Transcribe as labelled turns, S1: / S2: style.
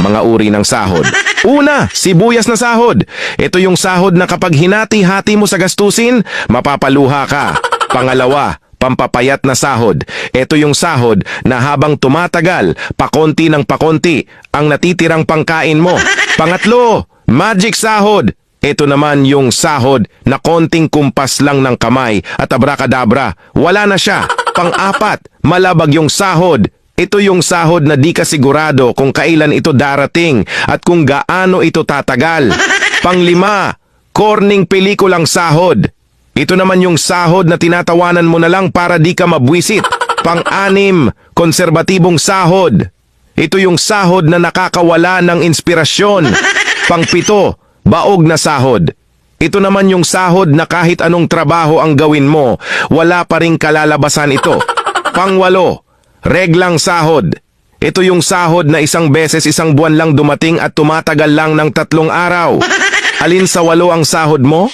S1: Mga uri ng sahod. Una, sibuyas na sahod. Ito yung sahod na kapag hinati-hati mo sa gastusin, mapapaluha ka. Pangalawa, pampapayat na sahod. Ito yung sahod na habang tumatagal, pakonti ng pakonti, ang natitirang pangkain mo. Pangatlo, magic sahod. Ito naman yung sahod na konting kumpas lang ng kamay at abracadabra, wala na siya. Pang-apat, malabag yung sahod. Ito yung sahod na di ka sigurado kung kailan ito darating at kung gaano ito tatagal. Panglima, corning pelikulang sahod. Ito naman yung sahod na tinatawanan mo na lang para di ka mabwisit. Pang-anim, konserbatibong sahod. Ito yung sahod na nakakawala ng inspirasyon. Pang-pito, baog na sahod. Ito naman yung sahod na kahit anong trabaho ang gawin mo, wala pa ring kalalabasan ito. Pang-walo, reglang sahod. Ito yung sahod na isang beses isang buwan lang dumating at tumatagal lang ng 3 araw. Alin sa 8 ang sahod mo?